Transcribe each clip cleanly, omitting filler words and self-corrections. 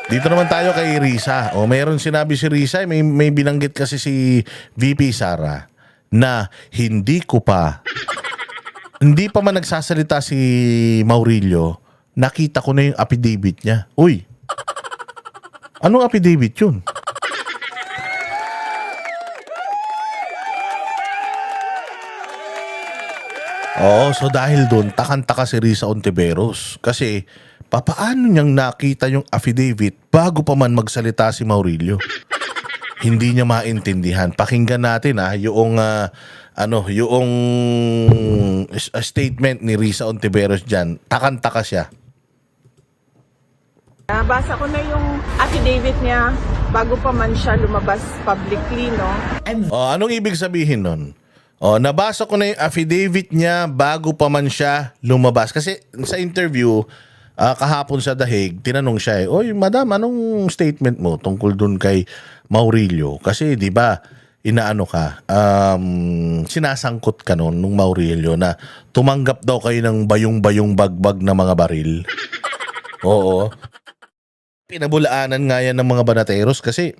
Dito naman tayo kay Risa. O, mayroon sinabi si Risa, may binanggit kasi si VP Sara na hindi pa man nagsasalita si Maurilio, nakita ko na yung affidavit niya. Uy, anong affidavit yun? Oo, so dahil doon, takang-taka si Risa Ontiveros. Kasi, papaano niyang nakita yung affidavit bago pa man magsalita si Maurilio? Hindi niya maintindihan. Pakinggan natin yung statement ni Risa Ontiveros diyan. Takang-taka siya. Nabasa ko na yung affidavit niya bago pa man siya lumabas publicly, no? Anong ibig sabihin nun? Nabasa ko na yung affidavit niya bago pa man siya lumabas. Kasi sa interview, kahapon sa Dahig, tinanong siya Oy, madam, anong statement mo tungkol dun kay Maurilio? Kasi di ba sinasangkot ka nun nung Maurilio na tumanggap daw kayo ng bayong-bayong bagbag na mga baril. Oo. Pinabulaanan nga yan ng mga banateros kasi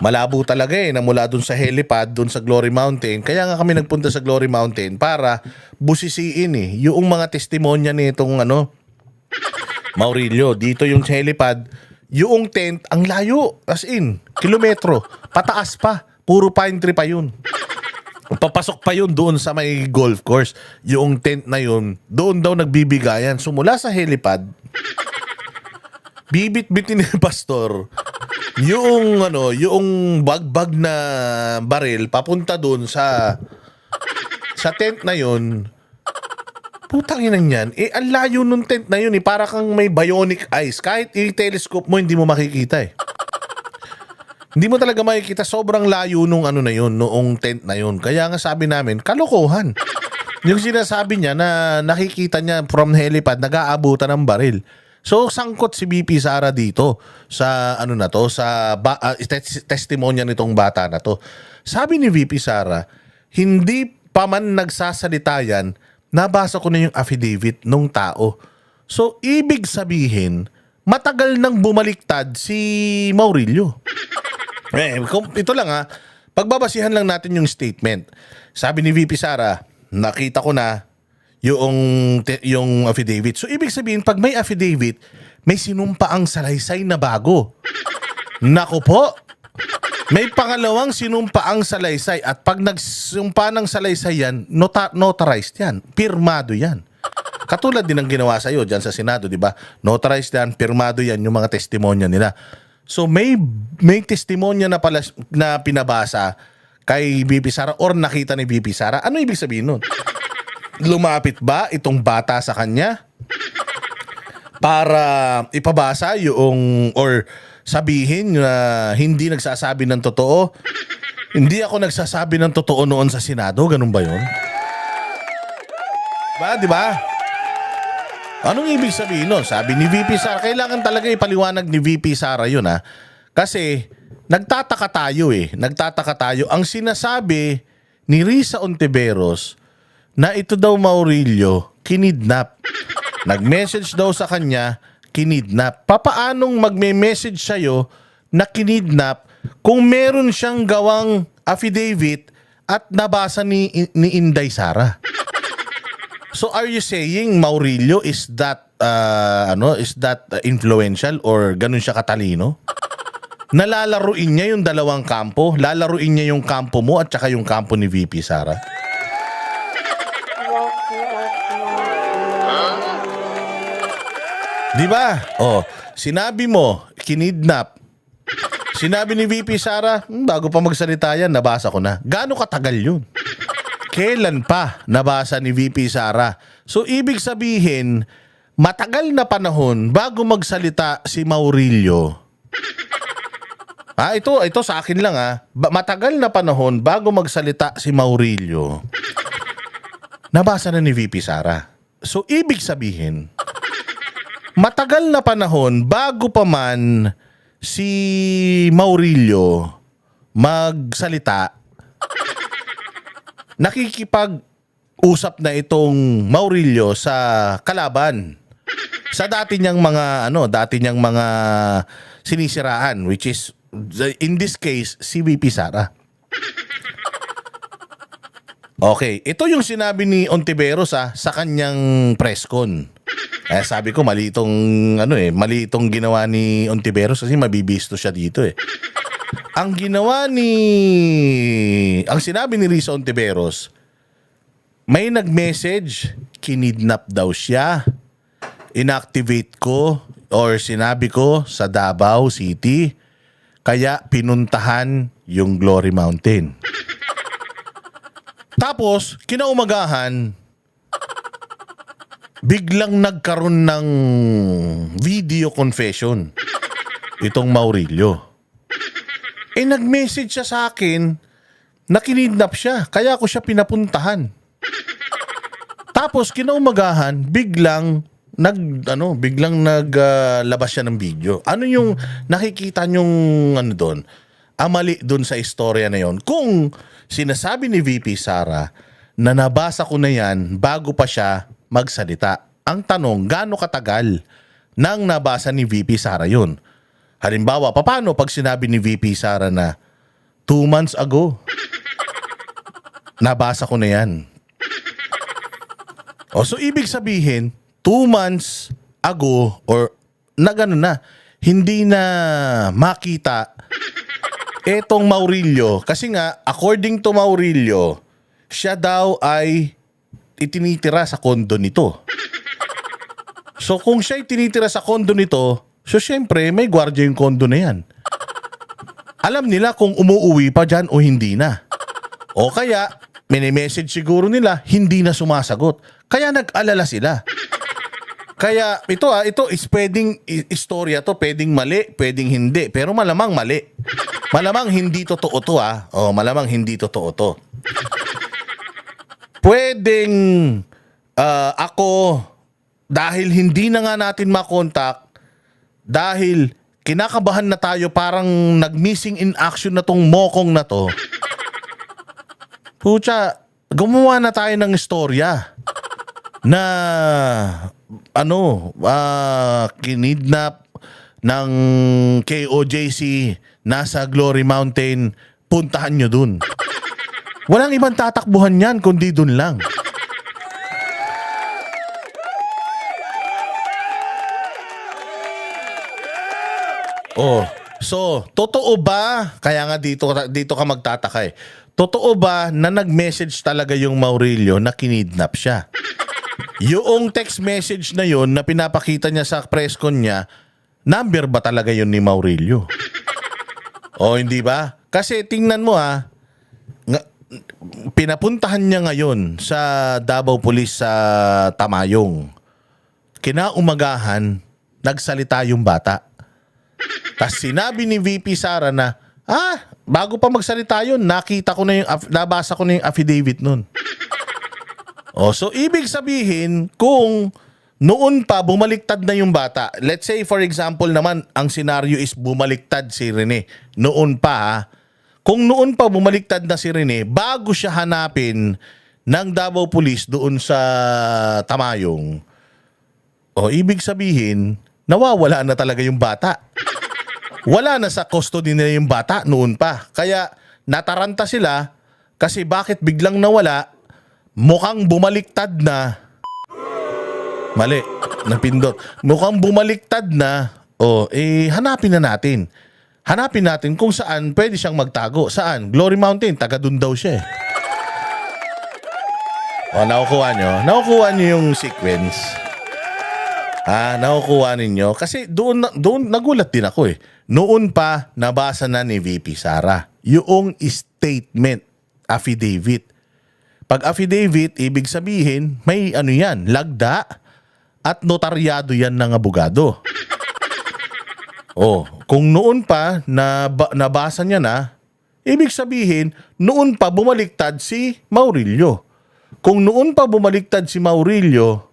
malabo talaga na mula dun sa helipad, dun sa Glory Mountain. Kaya nga kami nagpunta sa Glory Mountain para busisiin yung mga testimonya nitong Maurilio. Dito yung helipad, yung tent, ang layo, as in, kilometro, pataas pa, puro pine tree pa yun. Papasok pa yun doon sa may golf course. Yung tent na yun, doon daw nagbibigayan. So mula sa helipad, bibit-bitin ni pastor yung bagbag na baril papunta doon sa tent na yun. Putang ina niyan. Ang layo nung tent na yun para kang may bionic eyes. Kahit i-telescope mo, hindi mo makikita Hindi mo talaga makikita. Sobrang layo nung noong tent na yun. Kaya nga sabi namin, kalokohan. Yung sinasabi niya na nakikita niya from helipad, nag-aabutan ng baril. So, sangkot si VP Sara dito sa testimonya nitong bata na to. Sabi ni VP Sara, hindi pa man nagsasalita yan, nabasa ko na yung affidavit nung tao. So, ibig sabihin, matagal nang bumaliktad si Maurilio. Ito lang pagbabasihan lang natin yung statement. Sabi ni VP Sara, nakita ko na yung affidavit. So, ibig sabihin, pag may affidavit, may sinumpaang salaysay na bago. Naku po! May pangalawang sinumpaang salaysay at pag nagsumpa ng salaysay yan, notarized yan. Pirmado yan. Katulad din ng ginawa sa'yo dyan sa Senado, di ba? Notarized yan, pirmado yan yung mga testimonya nila. So, may testimonya na pala na pinabasa kay VP Sara or nakita ni VP Sara. Ano ibig sabihin nun? Lumapit ba itong bata sa kanya para ipabasa or sabihin na hindi nagsasabi ng totoo? Hindi ako nagsasabi ng totoo noon sa Senado. Ganun ba yun? Di ba? Anong ibig sabihin nun? Sabi ni VP Sara, kailangan talaga ipaliwanag ni VP Sara yun Kasi nagtataka tayo Nagtataka tayo. Ang sinasabi ni Risa Ontiveros na ito daw Maurilio, kinidnap. Nag-message daw sa kanya, kinidnap. Papaanong magme-message sa'yo na kinidnap kung meron siyang gawang affidavit at nabasa ni Inday Sara? So are you saying Maurilio is that influential or ganun siya katalino? Nalalaruin niya yung dalawang kampo, lalaruin niya yung kampo mo at saka yung kampo ni VP Sara. Di ba? Sinabi mo, kinidnap. Sinabi ni VP Sara, bago pa magsalita yan, nabasa ko na. Gaano katagal yun? Kailan pa nabasa ni VP Sara? So, ibig sabihin, matagal na panahon bago magsalita si Maurilio. Ito sa akin lang Matagal na panahon bago magsalita si Maurilio. Nabasa na ni VP Sara. So, ibig sabihin, matagal na panahon bago pa man si Maurilio magsalita, nakikipag-usap na itong Maurilio sa kalaban sa dati niyang mga sinisiraan, which is in this case si VP Sara. Okay, ito yung sinabi ni Ontiveros sa kanyang press con. Sabi ko mali itong ginawa ni Ontiveros kasi mabibisto siya dito eh. Ang sinabi ni Risa Ontiveros, may nag-message, kinidnap daw siya. Inactivate ko or sinabi ko sa Davao City, kaya pinuntahan yung Glory Mountain. Tapos, kinaumagahan, biglang nagkaroon ng video confession itong Maurilio. Nag-message siya sa akin na kinidnap siya, kaya ko siya pinapuntahan. Tapos, kinaumagahan, biglang naglabas siya ng video. Ano yung nakikita nyong doon? Ang mali doon sa istorya na yon. Kung sinasabi ni VP Sara na nabasa ko na yan bago pa siya magsalita. Ang tanong, gaano katagal nang nabasa ni VP Sara yun? Halimbawa, paano pag sinabi ni VP Sara na 2 months ago, nabasa ko na yan. So ibig sabihin, 2 months ago or hindi na makita etong Maurilio. Kasi nga, according to Maurilio, siya daw ay itinitira sa kondo nito. So kung siya itinitira sa kondo nito, so syempre may gwardiya yung kondo na yan. Alam nila kung umuuwi pa dyan o hindi na. O kaya, mini-message siguro nila, hindi na sumasagot. Kaya nag-alala sila. Kaya ito is pwedeng istorya to, pwedeng mali, pwedeng hindi, pero malamang mali. Malamang hindi totoo to malamang hindi totoo to. Pwedeng ako, dahil hindi na nga natin makontak, dahil kinakabahan na tayo, parang nag-missing in action na tong mokong na to. Pucha, gumawa na tayo ng istorya na kinidnap ng KOJC nasa Glory Mountain, puntahan nyo dun. Walang ibang tatakbuhan yan kundi dun lang. So, totoo ba? Kaya nga dito ka magtataka eh. Totoo ba na nag-message talaga yung Maurilio na kinidnap siya? Yung text message na yun na pinapakita niya sa press con niya, number ba talaga yun ni Maurilio? Hindi ba? Kasi tingnan mo pinapuntahan niya ngayon sa Davao Police sa Tamayong. Kinaumagahan, nagsalita yung bata. Tapos sinabi ni VP Sara na, bago pa magsalita yun, nabasa ko na yung affidavit nun. So ibig sabihin, kung noon pa bumaliktad na yung bata, let's say for example naman, ang senaryo is bumaliktad si Rene. Noon pa kung noon pa bumaliktad na si Rene, bago siya hanapin ng Davao Police doon sa Tamayong, ibig sabihin, nawawala na talaga yung bata. Wala na sa custody nila yung bata noon pa. Kaya nataranta sila kasi bakit biglang nawala, mukhang bumaliktad na. Mali, napindot. Mukhang bumaliktad na. Hanapin na natin. Hanapin natin kung saan pwede siyang magtago. Saan? Glory Mountain, taga dun daw siya eh. Nakukuha nyo? Nakukuha nyo yung sequence. Nakukuha ninyo. Kasi doon nagulat din ako eh. Noon pa, nabasa na ni VP Sara yung statement, affidavit. Pag affidavit, ibig sabihin, may lagda at notaryado yan ng abogado. Kung noon pa nabasa niya na, ibig sabihin, noon pa bumaliktad si Maurilio. Kung noon pa bumaliktad si Maurilio,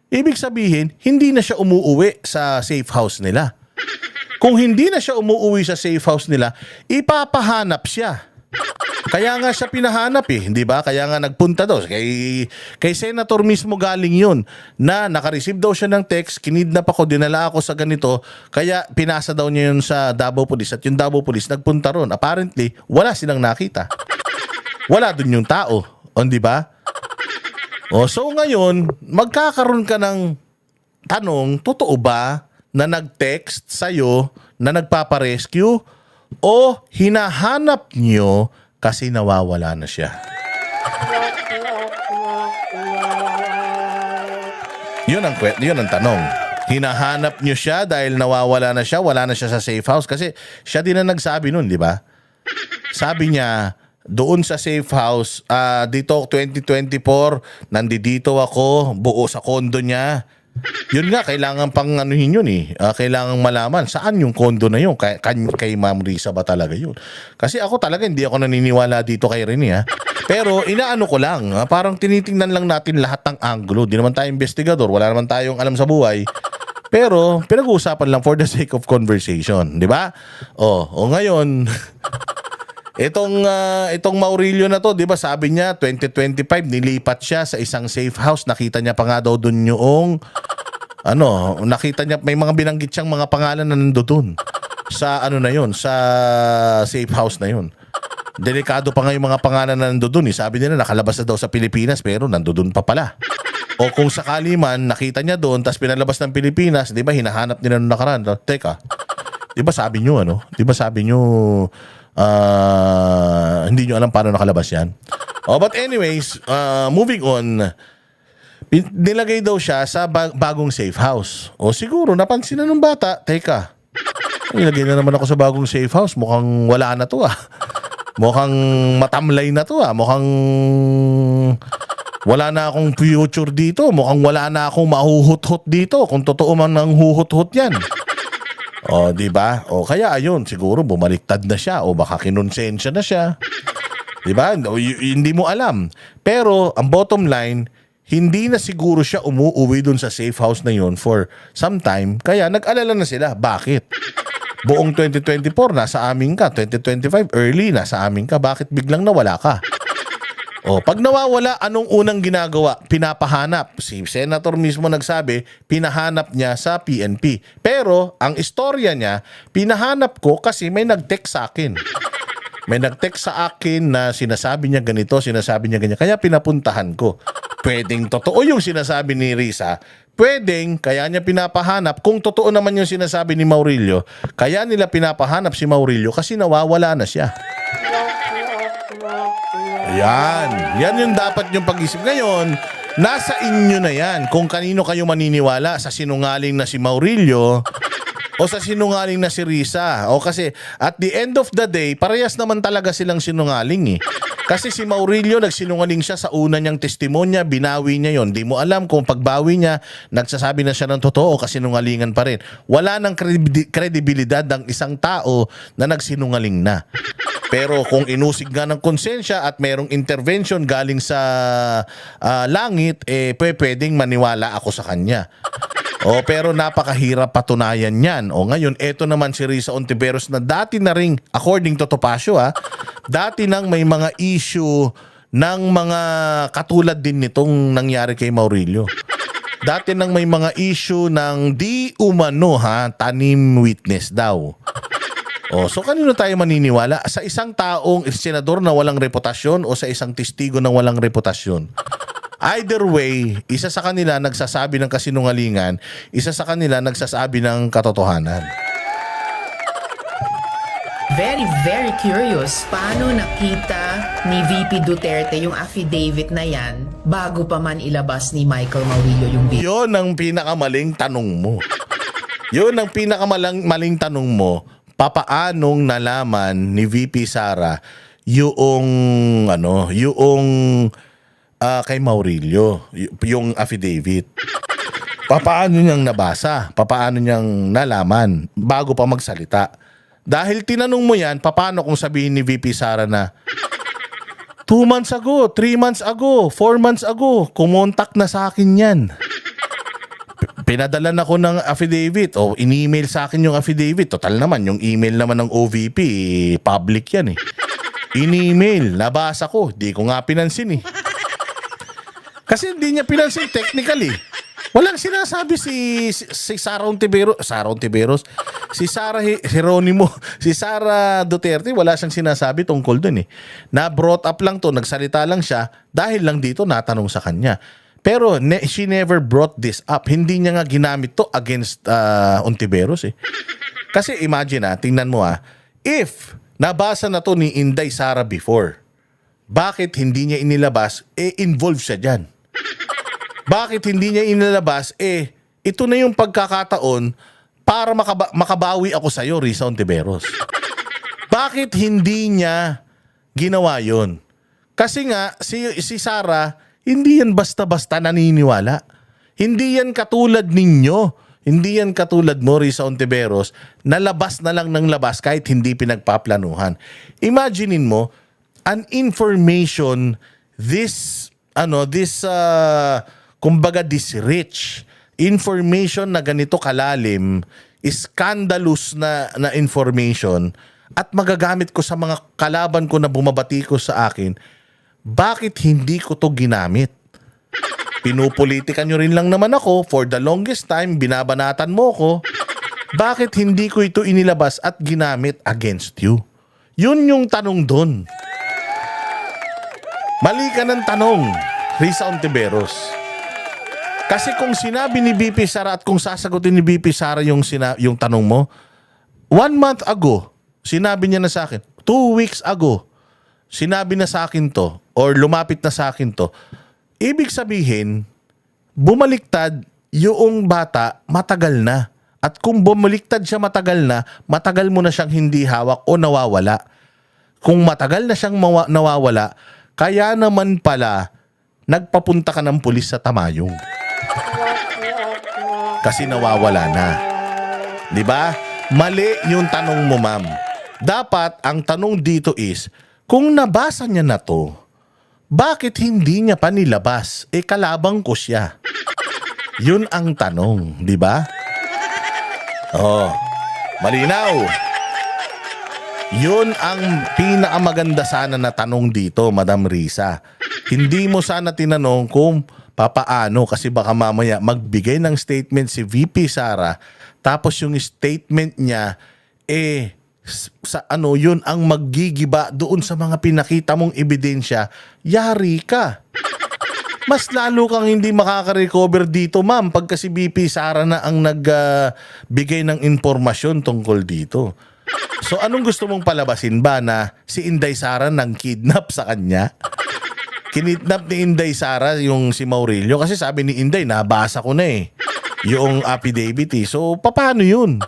ibig sabihin, hindi na siya umuuwi sa safe house nila. Kung hindi na siya umuuwi sa safe house nila, ipapahanap siya. Kaya nga siya pinahanap hindi ba? Kaya nga nagpunta daw. Kay Senator mismo galing yun na nakareceive daw siya ng text, kinidnap ako, dinala ako sa ganito, kaya pinasa daw niya yun sa Davao Police at yung Davao Police nagpunta ron. Apparently, wala silang nakita. Wala dun yung tao. Di ba? So ngayon, magkakaroon ka ng tanong, totoo ba na nag-text sa'yo na nagpaparescue o hinahanap nyo kasi nawawala na siya? Yun ang tanong. Hinahanap nyo siya dahil nawawala na siya, wala na siya sa safe house. Kasi siya din ang nagsabi nun, di ba? Sabi niya, doon sa safe house, dito 2024, nandito ako, buo sa kondo niya. Yun nga, kailangan pang anuhin yun kailangan malaman saan yung kondo na yun. Kay Ma'am Risa ba talaga yun? Kasi ako talaga hindi ako naniniwala dito kay Rene Pero inaano ko lang, parang tinitingnan lang natin lahat ng anggulo. Di naman tayo investigador, wala naman tayong alam sa buhay. Pero pinag-uusapan lang for the sake of conversation, di ba? Ngayon itong Maurilio na to, 'di ba? Sabi niya 2025 nilipat siya sa isang safe house. Nakita niya pa nga daw doon yung nakita niya may mga binanggit siyang mga pangalan na nandoon sa na 'yon, sa safe house na 'yon. Delikado pa nga yung mga pangalan na nandoon Sabi nila nakalabas na daw sa Pilipinas pero nandoon pa pala. O kung sakali man nakita niya doon tapos pinalabas ng Pilipinas, 'di ba? Hinahanap nila nung nakaraan. Teka. 'Di ba sabi niyo 'Di ba sabi niyo hindi nyo alam paano nakalabas yan. But anyways, moving on, nilagay daw siya sa bagong safe house. Siguro napansin na ng bata, teka, nilagay na naman ako sa bagong safe house, mukhang wala na to mukhang matamlay na to mukhang wala na akong future dito, mukhang wala na akong mahuhut-hut dito kung totoo man ang huhut-hut yan. Di ba? Kaya ayun, siguro bumaliktad na siya o baka kinonsensya na siya. Di ba? Hindi mo alam. Pero ang bottom line, hindi na siguro siya umuwi dun sa safe house na yun for some time. Kaya nag-alala na sila. Bakit? Buong 2024 nasa amin ka, 2025 early nasa amin ka. Bakit biglang nawala ka? Pag nawawala, anong unang ginagawa? Pinapahanap. Si Senator mismo nagsabi, pinahanap niya sa PNP. Pero, ang istorya niya, pinahanap ko kasi may nag-text sa akin. May nag-text sa akin na sinasabi niya ganito, sinasabi niya ganyan. Kaya pinapuntahan ko. Pwedeng totoo yung sinasabi ni Risa. Pwedeng, kaya niya pinapahanap. Kung totoo naman yung sinasabi ni Maurilio, kaya nila pinapahanap si Maurilio kasi nawawala na siya. Yan yung dapat yung pag-isip. Ngayon, nasa inyo na yan kung kanino kayo maniniwala, sa sinungaling na si Maurilio o sa sinungaling na si Risa. Kasi at the end of the day, parehas naman talaga silang sinungaling Kasi si Maurilio nagsinungaling siya sa una niyang testimonya, binawi niya yon. Di mo alam kung pagbawi niya, nagsasabi na siya ng totoo o kasinungalingan pa rin. Wala nang kredibilidad ang isang tao na nagsinungaling na. Pero kung inusig nga ng konsensya at merong intervention galing sa langit, pwedeng maniwala ako sa kanya. Pero napakahirap patunayan yan. Ngayon, eto naman si Risa Ontiveros na dati na ring, according to Topacio, dati nang may mga issue ng mga katulad din nitong nangyari kay Maurilio. Dati nang may mga issue ng di umano tanim witness daw. So kanino tayo maniniwala? Sa isang taong senador na walang reputasyon o sa isang testigo na walang reputasyon? Either way, isa sa kanila nagsasabi ng kasinungalingan, isa sa kanila nagsasabi ng katotohanan. Very, very curious. Paano nakita ni VP Duterte yung affidavit na yan bago pa man ilabas ni Michael Maurilio yung video? Yun ang pinakamaling tanong mo. Yun ang pinakamaling tanong mo. Papaanong nalaman ni VP Sara yung kay Maurilio, yung affidavit? Papaano niyang nabasa? Papaano niyang nalaman bago pa magsalita? Dahil tinanong mo yan, papaano kung sabihin ni VP Sara na 2 months ago, 3 months ago, 4 months ago, kumontak na sa akin yan. Pinadalan ako ng affidavit o in-email sa akin yung affidavit. Total naman, yung email naman ng OVP, public yan In-email, nabasa ko, di ko nga pinansin eh. Kasi hindi niya pinansin technically. Walang sinasabi si Sara Ontiveros, si Sara Geronimo, si Sara Duterte, wala siyang sinasabi tungkol dun eh. Na-brought up lang to, nagsalita lang siya dahil lang dito natanong sa kanya. Pero she never brought this up. Hindi niya nga ginamit to against Ontiveros eh. Kasi imagine tingnan mo if nabasa na to ni Inday Sara before, bakit hindi niya inilabas? Involved siya dyan. Bakit hindi niya inilabas? Ito na yung pagkakataon para makabawi ako sa'yo, Risa Ontiveros. Bakit hindi niya ginawa yun? Kasi nga, si Sara, hindi yan basta-basta naniniwala. Hindi yan katulad ninyo. Hindi yan katulad mo, Risa Ontiveros, na labas na lang ng labas kahit hindi pinagpaplanuhan. Imaginein mo, an information kumbaga this rich information na ganito kalalim, scandalous na information at magagamit ko sa mga kalaban ko na bumabati ko sa akin, bakit hindi ko to ginamit? Pinupolitika nyo rin lang naman ako for the longest time, binabanatan mo ko. Bakit hindi ko ito inilabas at ginamit against you? Yun yung tanong doon. Mali ka ng tanong, Risa Ontiveros. Kasi kung sinabi ni BP Sara at kung sasagutin ni BP Sara yung tanong mo, 1 month ago, sinabi niya na sa akin, 2 weeks ago, sinabi na sa akin to, or lumapit na sa akin to, ibig sabihin, bumaliktad yung bata matagal na. At kung bumaliktad siya matagal na, matagal mo na siyang hindi hawak o nawawala. Kung matagal na siyang nawawala, kaya naman pala, nagpapunta ka ng pulis sa Tamayong. Kasi nawawala na. 'Di ba? Mali yung tanong mo, ma'am. Dapat ang tanong dito is, kung nabasa niya na to, bakit hindi niya pa nilabas? Kalabang ko siya. Yun ang tanong, 'di ba? Oh, malinaw. Yun ang pinakamaganda sana na tanong dito, Madam Risa. Hindi mo sana tinanong kung papaano, kasi baka mamaya magbigay ng statement si VP Sara, tapos yung statement niya yun ang maggigiba doon sa mga pinakita mong ebidensya, yari ka. Mas lalo kang hindi makaka-recover dito, ma'am, pagka si VP Sara na ang nagbigay ng impormasyon tungkol dito. So anong gusto mong palabasin ba, na si Inday Sara nang kidnap sa kanya? Kinidnap ni Inday Sara yung si Maurilio, kasi sabi ni Inday, nabasa ko na yung affidavit So paano yun?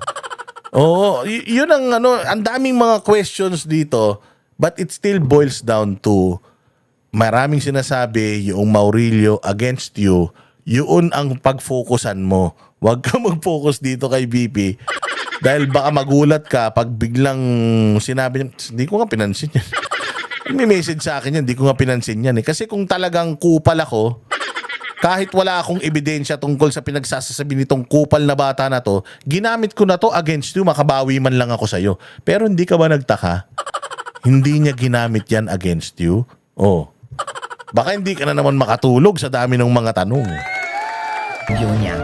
Oo, yun ang daming mga questions dito, but it still boils down to maraming sinasabi yung Maurilio against you, yun ang pag-focusan mo. Huwag ka mag-focus dito kay BP dahil baka magulat ka pag biglang sinabi niya, hindi ko nga pinansin yan. May message sa akin yan, hindi ko nga pinansin yan Kasi kung talagang kupal ako, kahit wala akong ebidensya tungkol sa pinagsasasabi nitong kupal na bata na to, ginamit ko na to against you, makabawi man lang ako sa'yo. Pero hindi ka ba nagtaka? Hindi niya ginamit yan against you? Oh. Baka hindi ka na naman makatulog sa dami ng mga tanong. Yun niya.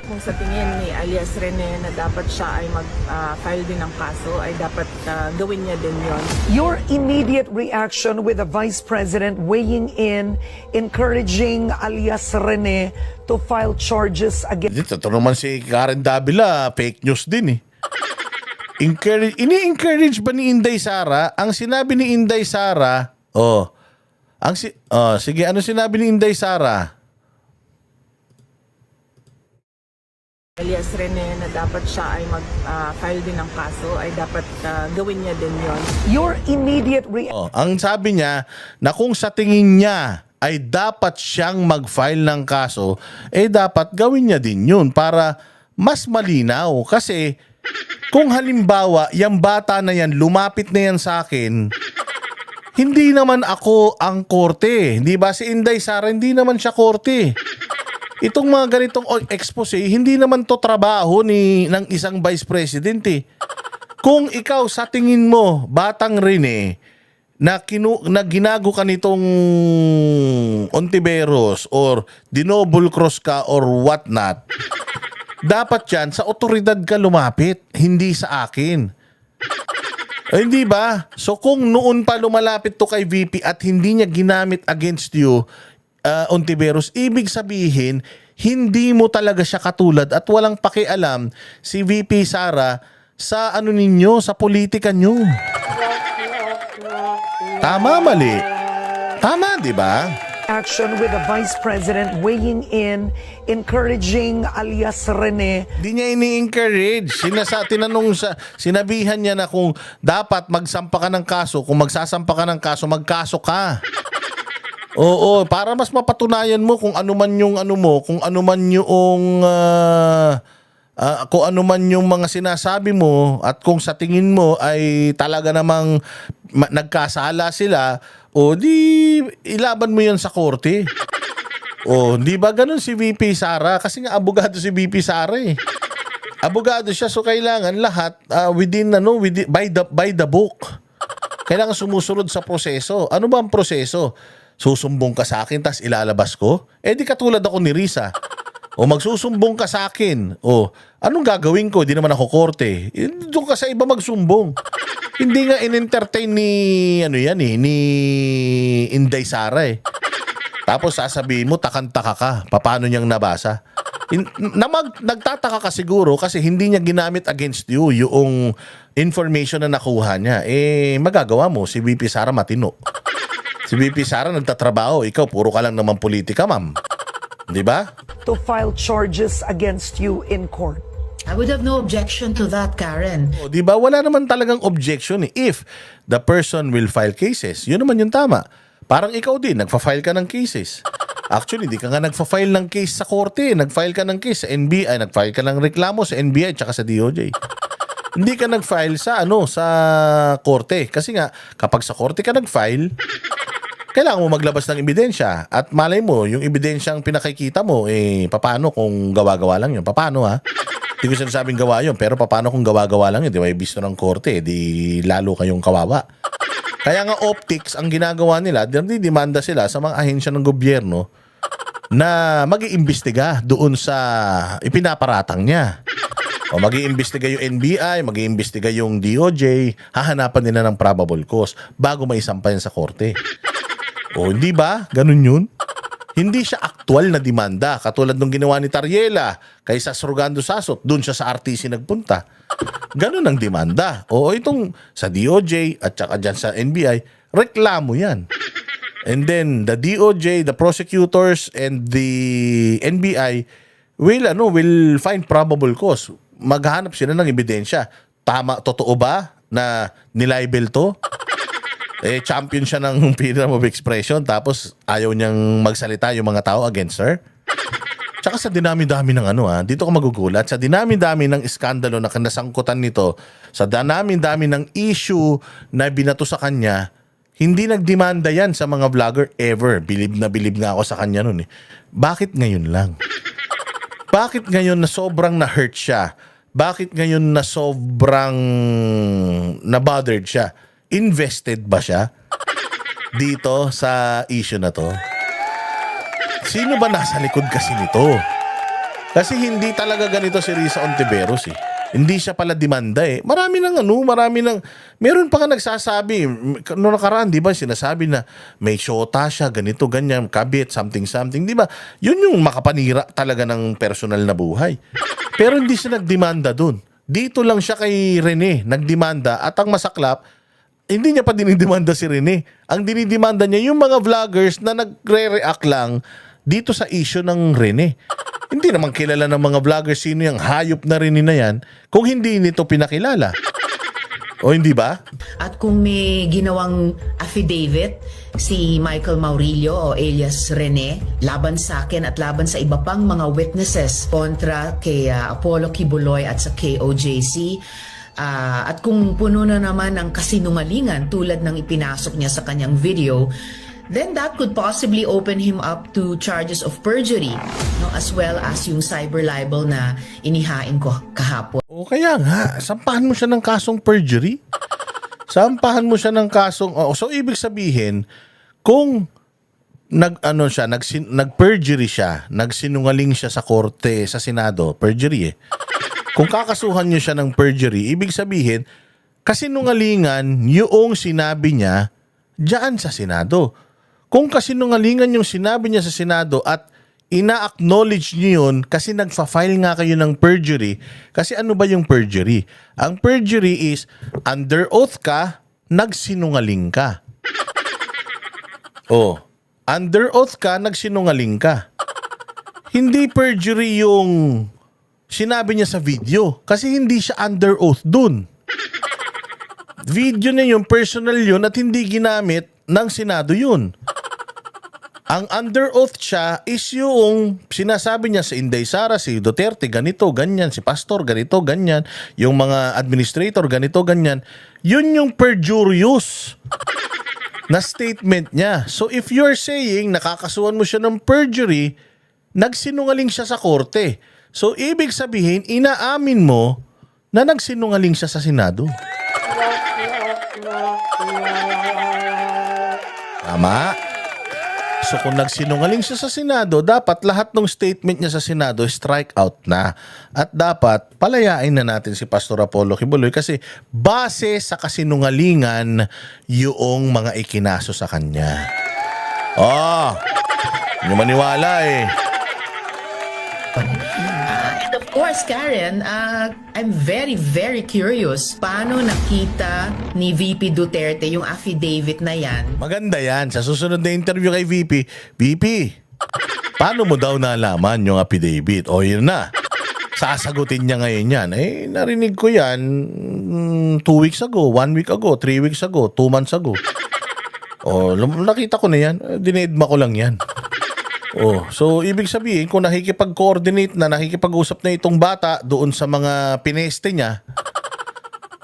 Kung sa tingin ni alias Rene na dapat siya ay mag-file din ng kaso, ay dapat gawin niya din yon. Your immediate reaction with the Vice President weighing in, encouraging alias Rene to file charges against... Ito naman si Karen Davila, fake news din Ini-encourage ba ni Inday Sara? Ang sinabi ni Inday Sara, sige, ano sinabi ni Inday Sara? Alias Rene na dapat siya ay mag-file din ng kaso, ay dapat gawin niya din yon. Your immediate reaction... Ang sabi niya na kung sa tingin niya ay dapat siyang mag-file ng kaso, dapat gawin niya din yun para mas malinaw. Kasi kung halimbawa, yung bata na yan, lumapit na yan sa akin, hindi naman ako ang korte. Di ba? Si Inday Sara, hindi naman siya korte. Itong mga ganitong expose, hindi naman to trabaho ng isang vice president Kung ikaw sa tingin mo, Batang Rene, na ginago ka nitong Ontiveros or dinouble cross ka or whatnot, dapat yan sa otoridad ka lumapit, hindi sa akin. Hindi ba? So kung noon pa lumalapit to kay VP at hindi niya ginamit against you, Ontiveros, ibig sabihin, hindi mo talaga siya katulad at walang pakialam si VP Sara sa ano ninyo, sa politika nyo. Tama, mali. Tama, di ba? Action with the Vice President weighing in, encouraging alias Rene. Di niya ini-encourage. Sinabihan niya na kung dapat magsampa ka ng kaso, kung magsasampa ka ng kaso, magkaso ka. Oo, para mas mapatunayan mo kung ano man yung ano mo, kung ano man yung mga sinasabi mo at kung sa tingin mo ay talaga namang nagkasala sila, o di ilaban mo yan sa korte. O di ba ganun si VP Sara? Kasi nga abogado si VP Sara eh. Abogado siya, so kailangan lahat by the book. Kailangan sumusunod sa proseso. Ano ba ang proseso? Susumbong ka sa akin tas ilalabas ko? Eh di katulad ako ni Risa. O magsusumbong ka sa akin. O anong gagawin ko? Di naman ako korte. Doon ka sa iba magsumbong. Hindi nga in-entertain ni ni Inday Sara eh. Tapos sasabihin mo takanta ka. Paano niyang nabasa? Nagtataka ka siguro kasi hindi niya ginamit against you yung information na nakuha niya. Eh magagawa mo si VP Sara matino. Si VP Sara nagtatrabaho, ikaw puro ka lang naman politika, ma'am. 'Di ba? To file charges against you in court. I would have no objection to that, Karen. O, 'di ba? Wala naman talagang objection if the person will file cases. 'Yun naman yung tama. Parang ikaw din, nagfa-file ka ng cases. Actually, di ka nga nagfa-file ng case sa korte. Nag-file ka ng case sa NBI, nag-file ka ng reklamo sa NBI at sa DOJ. Hindi ka nag-file sa sa korte. Kasi nga, kapag sa korte ka nag-file, kailangan mo maglabas ng ebidensya. At malay mo, yung ebidensyang pinakikita mo, paano kung gawa-gawa lang yun? Paano ha? Hindi ko sinasabing gawa yun, pero paano kung gawa-gawa lang yun? Di ba, ibisto ng korte, di lalo kayong kawawa. Kaya nga optics, ang ginagawa nila, demanda sila sa mga ahensya ng gobyerno na mag-iimbestiga doon sa ipinaparatang niya. O mag-iimbestiga yung NBI, mag-iimbestiga yung DOJ, hahanapan nila ng probable cause bago maisampa yan sa korte. O hindi ba? Ganun yun? Hindi siya aktual na demanda katulad nung ginawa ni Tariela kay Sasrugando Sasot, doon siya sa RTC nagpunta. Ganun ang demanda. O itong sa DOJ at saka dyan sa NBI, reklamo yan. And then the DOJ, the prosecutors and the NBI will find probable cause. Maghanap sila ng ebidensya. Tama, totoo ba na nilibel to? Champion siya ng freedom of expression tapos ayaw niyang magsalita yung mga tao against her. Tsaka sa dinami-dami ng dito ka magugulat, sa dinami-dami ng iskandalo na kanasangkutan nito, sa dinami-dami ng issue na binato sa kanya, hindi nagdemanda yan sa mga vlogger ever. Bilib nga ako sa kanya nun eh. Bakit ngayon lang? Bakit ngayon na sobrang na-hurt siya? Bakit ngayon na sobrang na-bothered siya? Invested ba siya dito sa issue na to? Sino ba nasa likod kasi nito? Kasi hindi talaga ganito si Risa Ontiveros eh. Hindi siya pala demanda eh. Marami ng meron pa nga nagsasabi, noong nakaraan, di ba, sinasabi na may shota siya, ganito, ganyan, kabit, something, di ba? Yun yung makapanira talaga ng personal na buhay. Pero hindi siya nagdemanda dun. Dito lang siya kay Rene, nagdemanda, at ang masaklap, hindi niya pa dinidemanda si Rene. Ang dinidemanda niya yung mga vloggers na nagre-react lang dito sa issue ng Rene. Hindi naman kilala ng mga vloggers sino yung hayop na Rene na yan kung hindi nito pinakilala. O hindi ba? At kung may ginawang affidavit si Michael Maurilio o alias Rene laban sa akin at laban sa iba pang mga witnesses kontra kay Apollo Kibuloy at sa KOJC, at kung puno na naman ang kasinungalingan tulad ng ipinasok niya sa kanyang video, then that could possibly open him up to charges of perjury, no, as well as yung cyber libel na inihain ko kahapon. O kaya nga, sampahan mo siya ng kasong perjury. Sampahan mo siya ng kasong... so ibig sabihin, kung nag-perjury siya, nagsinungaling siya sa korte, sa Senado, perjury eh. Kung kakasuhan niyo siya ng perjury, ibig sabihin, kasinungalingan yung sinabi niya diyan sa Senado. Kung kasinungalingan yung sinabi niya sa Senado at ina-acknowledge niyo yun kasi nagfa-file nga kayo ng perjury, kasi ano ba yung perjury? Ang perjury is under oath ka, nagsinungaling ka. Under oath ka, nagsinungaling ka. Hindi perjury yung sinabi niya sa video kasi hindi siya under oath dun. Video na yun, personal yun at hindi ginamit ng Senado yun. Ang under oath siya is yung sinasabi niya sa Inday Sara, si Duterte, ganito, ganyan, si Pastor, ganito, ganyan, yung mga administrator, ganito, ganyan. Yun yung perjurious na statement niya. So if you're saying nakakasuhan mo siya ng perjury, nagsinungaling siya sa korte. So ibig sabihin, inaamin mo na nagsinungaling siya sa Senado. Tama. So kung nagsinungaling siya sa Senado, dapat lahat ng statement niya sa Senado strike out na. At dapat palayain na natin si Pastor Apollo Kibuloy kasi base sa kasinungalingan yung mga ikinaso sa kanya. Hindi maniwala eh. And of course, Karen, I'm very, very curious. Paano nakita ni VP Duterte yung affidavit na yan? Maganda yan. Sa susunod na interview kay VP, paano mo daw nalaman yung affidavit? Yun na. Sasagutin niya ngayon yan. Narinig ko yan 2 weeks ago, 1 week ago, 3 weeks ago, 2 months ago. Nakita ko na yan. Dinedma ko lang yan. So ibig sabihin kung nakikipag-coordinate na, nakikipag-usap na itong bata doon sa mga pineste niya,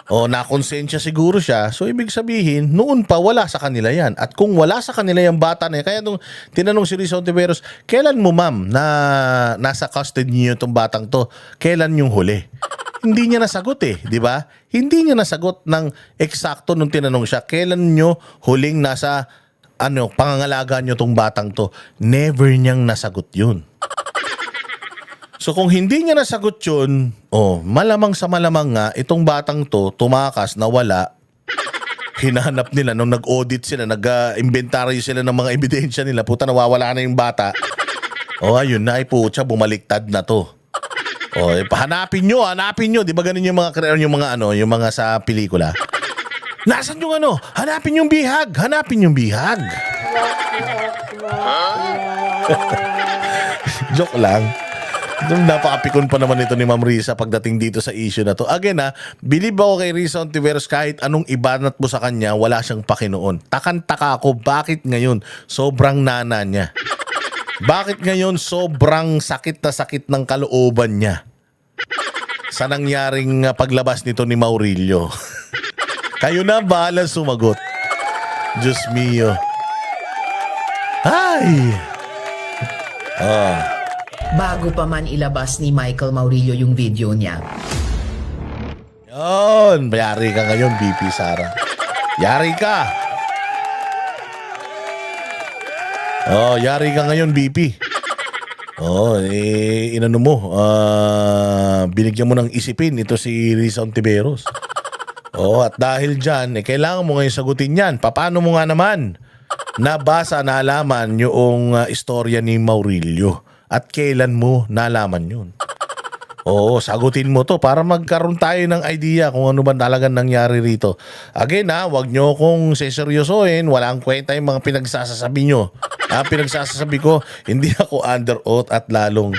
nakonsensya siguro siya, so ibig sabihin noon pa wala sa kanila yan. At kung wala sa kanila yung bata na yan, kaya nung tinanong si Risa Ontiveros, kailan mo ma'am na nasa custody niyo itong batang to? Kailan yung huli? Hindi niya nasagot di ba? Hindi niya nasagot ng eksakto nung tinanong siya, kailan nyo huling nasa pangangalaga nyo tong batang to. Never niyang nasagot yun. So kung hindi niya nasagot yun, malamang sa malamang nga, itong batang to, tumakas, nawala, hinahanap nila, nung nag-audit sila, nag-inventory sila ng mga ebidensya nila, puta nawawala na yung bata. Ayun na, putya, bumaliktad na to. Hanapin nyo. Di ba ganun yung mga, yung mga sa pelikula? Nasaan yung Hanapin yung bihag. Joke lang. Napakapikon pa naman ito ni Ma'am Risa pagdating dito sa issue na to. Again believe ako kay Risa Ontiveros, kahit anong ibanat mo sa kanya, wala siyang pakinoon. Takan-taka ako, bakit ngayon sobrang nana niya? Bakit ngayon sobrang sakit na sakit ng kalooban niya sa nangyaring paglabas nito ni Maurilio? Kayo na bahala sumagot. Diyos mio. Ay! Bago pa man ilabas ni Michael Maurilio yung video niya. Yun! Yari ka ngayon, VP Sara. Yari ka! Yari ka ngayon, VP. Inano mo, binigyan mo ng isipin ito si Risa Ontiveros. At dahil dyan, kailangan mo ngayon sagutin yan. Paano mo nga naman nabasa, nalaman yung istorya ni Maurilio? At kailan mo nalaman yun? Sagutin mo to para magkaroon tayo ng idea kung ano ba talagang nangyari rito. Again wag nyo kong seseryosohin. Walang kwenta yung mga pinagsasasabi nyo. Pinagsasasabi ko, hindi ako under oath at lalong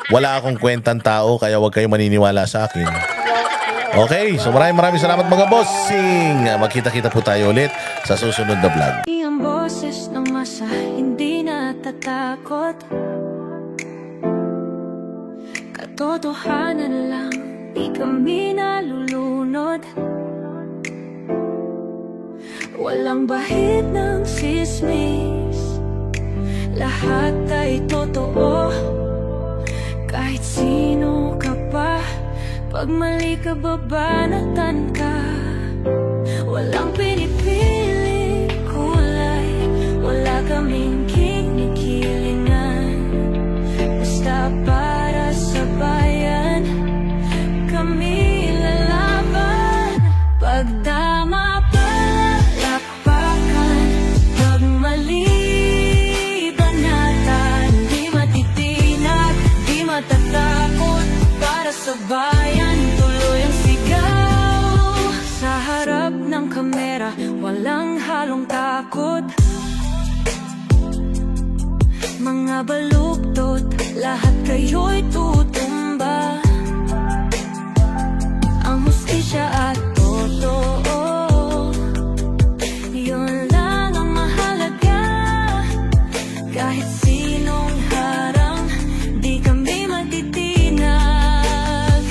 wala akong kwentang tao, kaya wag kayo maniniwala sa akin. Okay, so maraming salamat mga bossing. Magkita-kita po tayo ulit sa susunod na vlog. Ang boses ng masa hindi natatakot. Katotohanan lang, di kami nalulunod. Walang bahid ng sismis lahat ay totoo. Kahit sino ka pa, pag mali ka babanatan ka. Walang pinipili kulay, wala kaming kinikilingan. Basta para sa bayan, kami lalaban. Pagdama palakpakan, pag mali banatan. Di matitinag, di matatakot, para sa bayan tuloy ang sigaw. Sa harap ng kamera, walang halong takot. Mga baluktot, lahat kayo'y tutumba. Ang hustisya at totoo, yun lang ang mahalaga. Kahit sinong harang, di kami matitinag.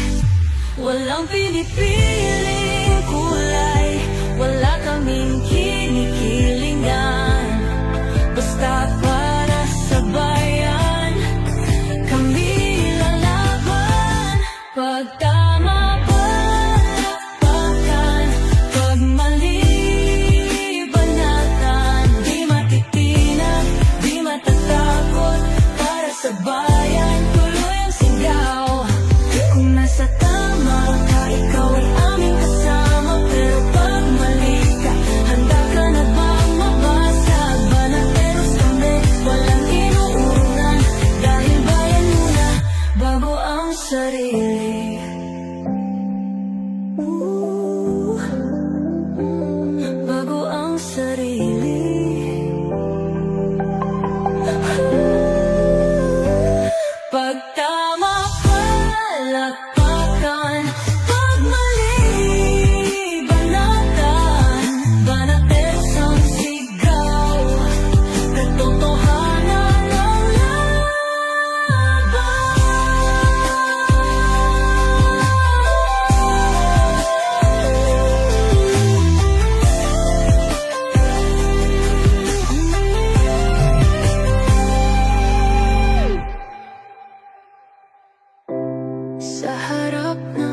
Walang pinipiling kulay, wala kaming kinikilingan. Basta para sa bayan, kami lalaban. Pagtama palakpakan, pag mali banatan. Di matitinag, di matatakot, para sa bayan tuloy ang sigaw. Kung nasa tama ka, ikaw ay aming kasama. Pero pag mali ka, handa ka na bang mabasag? Banateros kami, walang inuurungan. Dahil bayan muna, bago ang sarili. Bago ang sarili. Pagtama palakpakan, pag mali banatan. Banateros ang sigaw, katotohanan ang laban. Sa harap ng